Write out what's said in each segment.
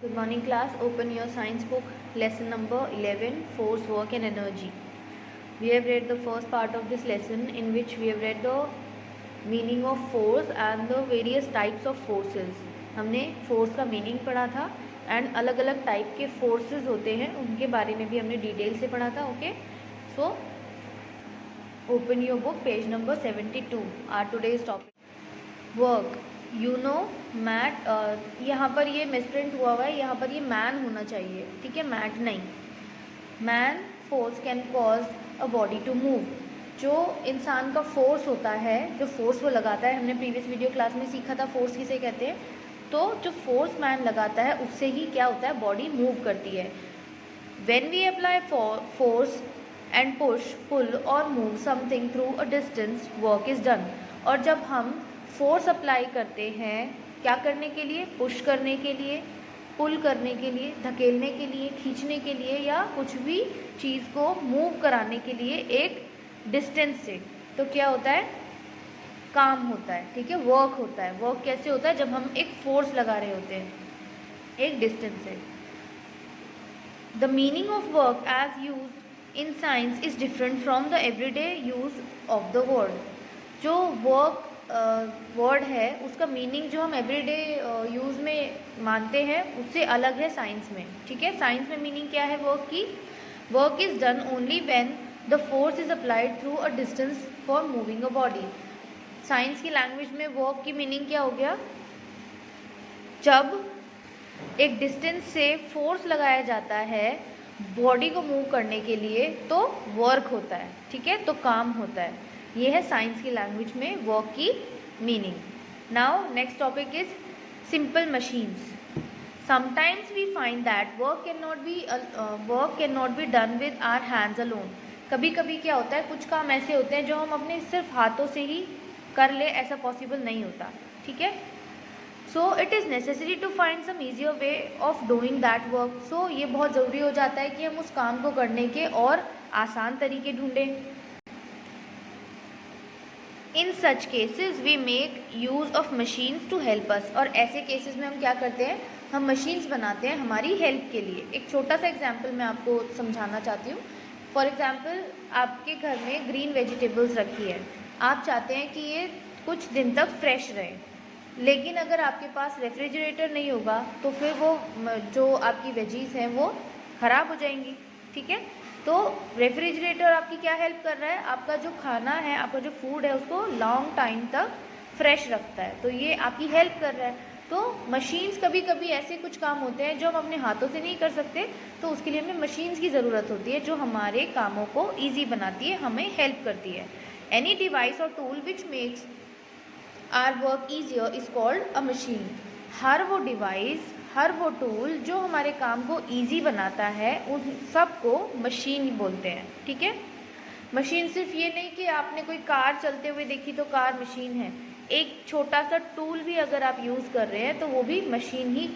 Good morning class, open your science book, lesson number 11, force, work and energy. We have read the first part of this lesson in which we have read the meaning of force and the various types of forces. हमने force का meaning पढ़ा था and अलग अलग type के forces होते हैं उनके बारे में भी हमने detail से पढ़ा था. Okay, so open your book, page number 72. Our today's topic, work. You know mat, यहाँ पर ये मिसप्रिंट हुआ है, यहाँ पर ये मैन होना चाहिए, ठीक है, मैट नहीं. Man force can cause a body to move. जो इंसान का फोर्स होता है, जो फोर्स वो लगाता है, हमने प्रीवियस वीडियो क्लास में सीखा था फोर्स किसे कहते हैं. तो जो फोर्स मैन लगाता है उससे ही क्या होता है, बॉडी मूव करती है. When we apply force and push, pull or move something through a distance, work is done. और जब हम फोर्स अप्लाई करते हैं क्या करने के लिए, पुश करने के लिए, पुल करने के लिए, धकेलने के लिए, खींचने के लिए, या कुछ भी चीज़ को मूव कराने के लिए एक डिस्टेंस से, तो क्या होता है, काम होता है, ठीक है, वर्क होता है. वर्क कैसे होता है, जब हम एक फोर्स लगा रहे होते हैं एक डिस्टेंस से. The meaning of work as use in science is different from the everyday use of the word. जो वर्क वर्ड है उसका मीनिंग जो हम एवरीडे यूज़ में मानते हैं उससे अलग है साइंस में, ठीक है. साइंस में मीनिंग क्या है वर्क की, work is done only when the force is applied through a distance for moving a body. Science की लैंग्वेज में वर्क की मीनिंग क्या हो गया, जब एक डिस्टेंस से फोर्स लगाया जाता है बॉडी को मूव करने के लिए तो वर्क होता है, ठीक है, तो काम होता है. ये है साइंस की लैंग्वेज में वर्क की meaning. Now next topic is simple machines. Sometimes we find that work can not be done with our hands alone. कभी कभी क्या होता है, कुछ काम ऐसे होते हैं जो हम अपने सिर्फ हाथों से ही कर ले, ऐसा पॉसिबल नहीं होता, ठीक है. So it is necessary to find some easier way of doing that work. So ये बहुत ज़रूरी हो जाता है कि हम उस काम को करने के और आसान तरीके ढूंढें. In such cases we make use of machines to help us. और ऐसे केसेस में हम क्या करते हैं, हम मशीन्स बनाते हैं हमारी हेल्प के लिए. एक छोटा सा एग्जांपल मैं आपको समझाना चाहती हूँ. फॉर एग्जांपल आपके घर में ग्रीन वेजिटेबल्स रखी है, आप चाहते हैं कि ये कुछ दिन तक फ्रेश रहे, लेकिन अगर आपके पास रेफ्रिजरेटर नहीं होगा तो फिर वो जो आपकी वेजीज हैं वो ख़राब हो जाएंगी, ठीक है. तो रेफ्रिजरेटर आपकी क्या हेल्प कर रहा है, आपका जो खाना है, आपका जो फूड है उसको लॉन्ग टाइम तक फ्रेश रखता है, तो ये आपकी हेल्प कर रहा है. तो मशीन्स कभी कभी ऐसे कुछ काम होते हैं जो हम अपने हाथों से नहीं कर सकते, तो उसके लिए हमें मशीन्स की ज़रूरत होती है जो हमारे कामों को ईजी बनाती है, हमें हेल्प करती है. Any device or tool which makes our work easier is called a machine. हर वो डिवाइस, हर वो टूल जो हमारे काम को ईजी बनाता है उन सबको मशीन बोलते हैं, ठीक है. मशीन सिर्फ ये नहीं कि आपने कोई कार चलते हुए देखी तो कार मशीन है. एक छोटा सा टूल भी अगर आप यूज़ कर रहे हैं तो वो भी मशीन ही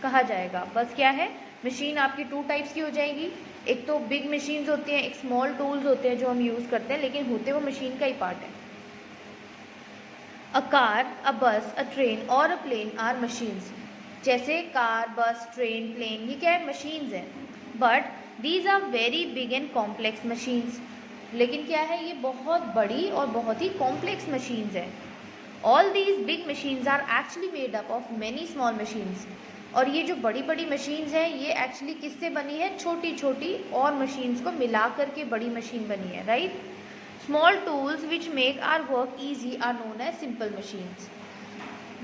कहा जाएगा. बस क्या है, मशीन आपकी टू टाइप्स की हो जाएगी. एक तो बिग मशीन्स होती हैं, एक स्मॉल टूल्स होते हैं जो हम यूज़ करते हैं, लेकिन होते वो मशीन का ही पार्ट है. अ कार, अ बस, अ ट्रेन और अ प्लेन आर मशीन्स. जैसे कार, बस, ट्रेन, प्लेन, ये क्या है, मशीन्स हैं. But these are very big and complex machines. लेकिन क्या है, ये बहुत बड़ी और बहुत ही कॉम्प्लेक्स मशीन्स हैं. All these big machines are actually made up of many small machines. और ये जो बड़ी बड़ी मशीन्स हैं ये एक्चुअली किससे बनी है, छोटी छोटी और मशीन्स को मिला करके बड़ी मशीन बनी है, right. Small tools which make our work easy are known as simple machines.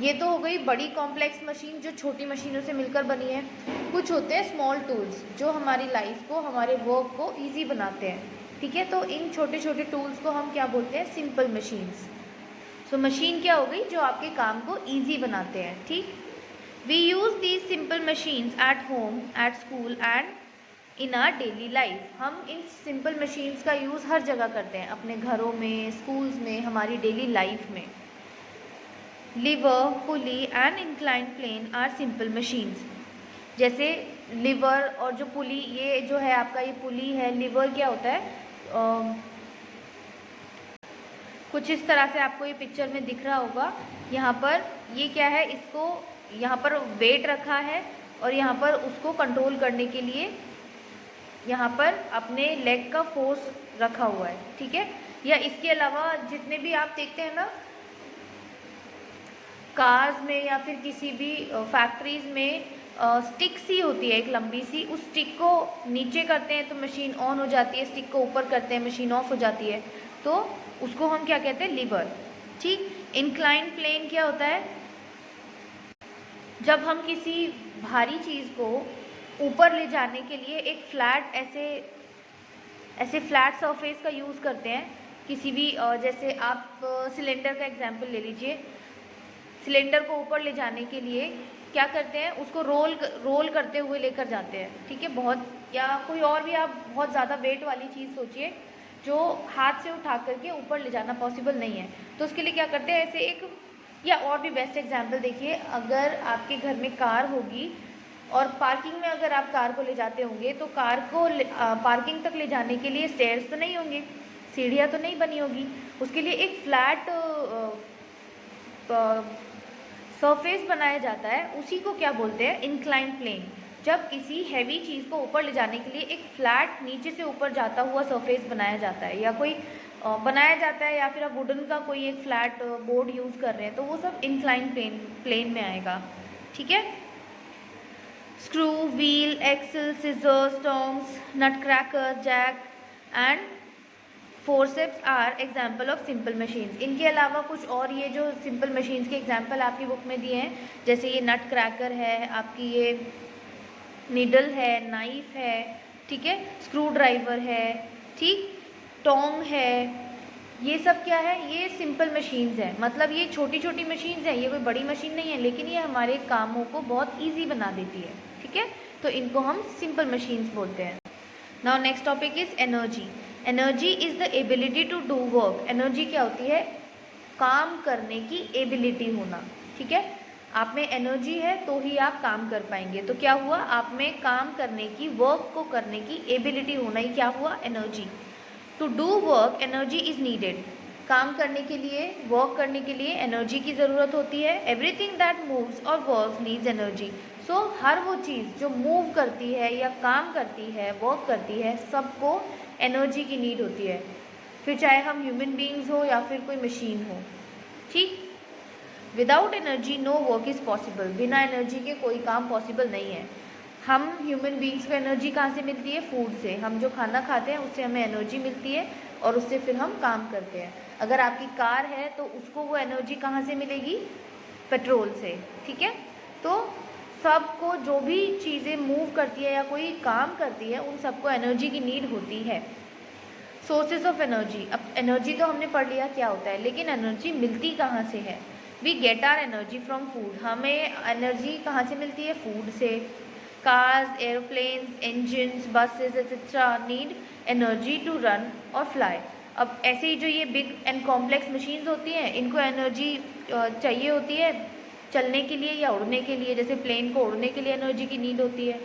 ये तो हो गई बड़ी कॉम्प्लेक्स मशीन जो छोटी मशीनों से मिलकर बनी है. कुछ होते हैं स्मॉल टूल्स जो हमारी लाइफ को, हमारे वर्क को ईजी बनाते हैं, ठीक है. तो इन छोटे छोटे टूल्स को हम क्या बोलते हैं, सिंपल मशीन्स. सो मशीन क्या हो गई, जो आपके काम को ईजी बनाते हैं, ठीक. We use these simple machines at home, at school and in our daily life. हम इन सिंपल मशीन्स का यूज़ हर जगह करते हैं, अपने घरों में, स्कूल्स में, हमारी डेली लाइफ में. Lever, pulley and inclined plane are simple machines. जैसे लिवर और जो पुली, ये जो है आपका ये पुली है, लिवर क्या होता है, कुछ इस तरह से आपको ये पिक्चर में दिख रहा होगा. यहाँ पर ये क्या है, इसको यहाँ पर वेट रखा है और यहाँ पर उसको कंट्रोल करने के लिए यहाँ पर अपने लेग का फोर्स रखा हुआ है, ठीक है। या इसके अलावा जितने भी आप देखते हैं ना कार्स में या फिर किसी भी फैक्ट्रीज में स्टिक सी होती है एक लंबी सी, उस स्टिक को नीचे करते हैं तो मशीन ऑन हो जाती है, स्टिक को ऊपर करते हैं मशीन ऑफ हो जाती है, तो उसको हम क्या कहते हैं, लीवर, ठीक। इंक्लाइन प्लेन क्या होता है, जब हम किसी भारी चीज़ को ऊपर ले जाने के लिए एक फ्लैट ऐसे फ्लैट सरफेस का यूज़ करते हैं किसी भी, जैसे आप सिलेंडर का एग्जांपल ले लीजिए। सिलेंडर को ऊपर ले जाने के लिए क्या करते हैं, उसको रोल करते हुए लेकर जाते हैं, ठीक है, बहुत, या कोई और भी आप बहुत ज़्यादा वेट वाली चीज़ सोचिए जो हाथ से उठा करके ऊपर ले जाना पॉसिबल नहीं है, तो उसके लिए क्या करते हैं, ऐसे एक, या और भी बेस्ट एग्जांपल देखिए, अगर आपके घर में कार होगी और पार्किंग में अगर आप कार को ले जाते होंगे तो कार को पार्किंग तक ले जाने के लिए स्टेयर्स तो नहीं होंगे, सीढ़ियाँ तो नहीं बनी होगी, उसके लिए एक फ्लैट सरफेस बनाया जाता है, उसी को क्या बोलते हैं, इंक्लाइन प्लेन। जब किसी हैवी चीज़ को ऊपर ले जाने के लिए एक फ्लैट नीचे से ऊपर जाता हुआ सरफेस बनाया जाता है, या कोई बनाया जाता है, या फिर आप वुडन का कोई एक फ्लैट बोर्ड यूज़ कर रहे हैं, तो वो सब इंक्लाइन प्लेन में आएगा, ठीक है। Screw, wheel, axle, scissors, tongs, nutcracker, jack and forceps are example of simple machines. इनके अलावा कुछ और ये जो सिंपल मशीन्स के एग्जाम्पल आपकी बुक में दिए हैं, जैसे ये नट क्रैकर है, आपकी ये नीडल है, नाइफ है, ठीक है, स्क्रू ड्राइवर है, ठीक, टोंग है, ये सब क्या है, ये सिंपल मशीन्स हैं, मतलब ये छोटी छोटी मशीन्स हैं, ये कोई बड़ी मशीन नहीं है, लेकिन ये हमारे कामों को बहुत ईजी बना देती है, ठीक है, तो इनको हम सिंपल मशीन्स बोलते हैं। Now next topic is energy. Energy is the ability to do work. Energy क्या होती है, काम करने की एबिलिटी होना, ठीक है, आप में एनर्जी है तो ही आप काम कर पाएंगे, तो क्या हुआ, आप में काम करने की, वर्क को करने की एबिलिटी होना ही क्या हुआ, energy. To do work energy is needed. काम करने के लिए, वर्क करने के लिए एनर्जी की ज़रूरत होती है। एवरीथिंग दैट मूव्स और वर्क्स नीड्स एनर्जी। सो हर वो चीज़ जो मूव करती है या काम करती है, वर्क करती है, सबको एनर्जी की नीड होती है, फिर चाहे हम ह्यूमन बीइंग्स हो या फिर कोई मशीन हो, ठीक। Without energy no work is possible. बिना एनर्जी के कोई काम पॉसिबल नहीं है। हम ह्यूमन बीइंग्स को एनर्जी कहाँ से मिलती है, फूड से। हम जो खाना खाते हैं उससे हमें एनर्जी मिलती है और उससे फिर हम काम करते हैं। अगर आपकी कार है तो उसको वो एनर्जी कहाँ से मिलेगी, पेट्रोल से, ठीक है। तो सबको जो भी चीज़ें मूव करती है या कोई काम करती है, उन सबको एनर्जी की नीड होती है। Sources of energy. अब एनर्जी तो हमने पढ़ लिया क्या होता है, लेकिन एनर्जी मिलती कहाँ से है। We get our energy from food. हमें एनर्जी कहाँ से मिलती है, फूड से। Cars, airplanes, engines, buses etcetera need energy to run और फ्लाई। अब ऐसे ही जो ये बिग एंड कॉम्प्लेक्स मशीन्स होती हैं, इनको एनर्जी चाहिए होती है चलने के लिए या उड़ने के लिए। जैसे प्लेन को उड़ने के लिए एनर्जी की नीड होती है।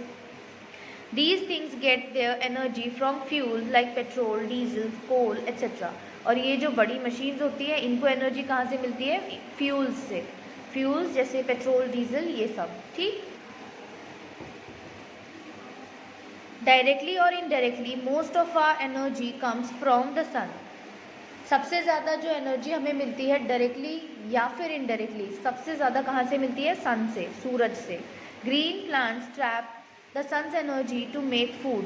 These things get their energy from fuels like petrol, diesel, coal, etc. और ये जो बड़ी मशीन्स होती है, इनको एनर्जी कहाँ से मिलती है, फ्यूल्स से। फ्यूल्स जैसे पेट्रोल, डीजल, ये सब, ठीक। Directly or indirectly most of our energy comes from the sun. सबसे ज़्यादा जो एनर्जी हमें मिलती है डायरेक्टली या फिर इनडायरेक्टली, सबसे ज़्यादा कहाँ से मिलती है, सन से, सूरज से। Green plants trap the sun's energy to make food.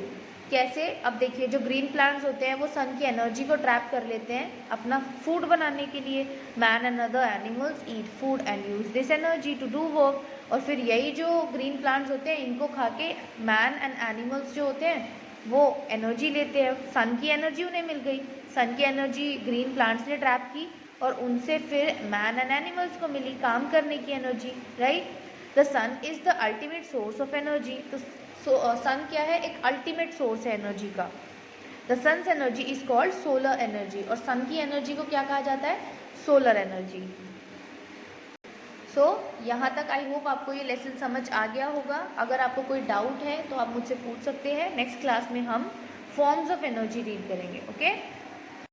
कैसे, अब देखिए, जो ग्रीन प्लांट्स होते हैं वो सन की एनर्जी को ट्रैप कर लेते हैं अपना फूड बनाने के लिए। Man and other animals eat food and use this energy to do work. और फिर यही जो ग्रीन प्लांट्स होते हैं, इनको खा के मैन एंड एनिमल्स जो होते हैं वो एनर्जी लेते हैं। सन की एनर्जी उन्हें मिल गई, सन की एनर्जी ग्रीन प्लांट्स ने ट्रैप की और उनसे फिर मैन एंड एनिमल्स को मिली काम करने की energy, right. The sun is the ultimate source of energy. तो सन क्या है, एक अल्टीमेट सोर्स है एनर्जी का। The sun's energy is called solar energy. और सन की एनर्जी को क्या कहा जाता है, सोलर एनर्जी। सो यहाँ तक आई होप आपको ये लेसन समझ आ गया होगा। अगर आपको कोई डाउट है तो आप मुझसे पूछ सकते हैं। नेक्स्ट क्लास में हम फॉर्म्स ऑफ एनर्जी रीड करेंगे, ओके।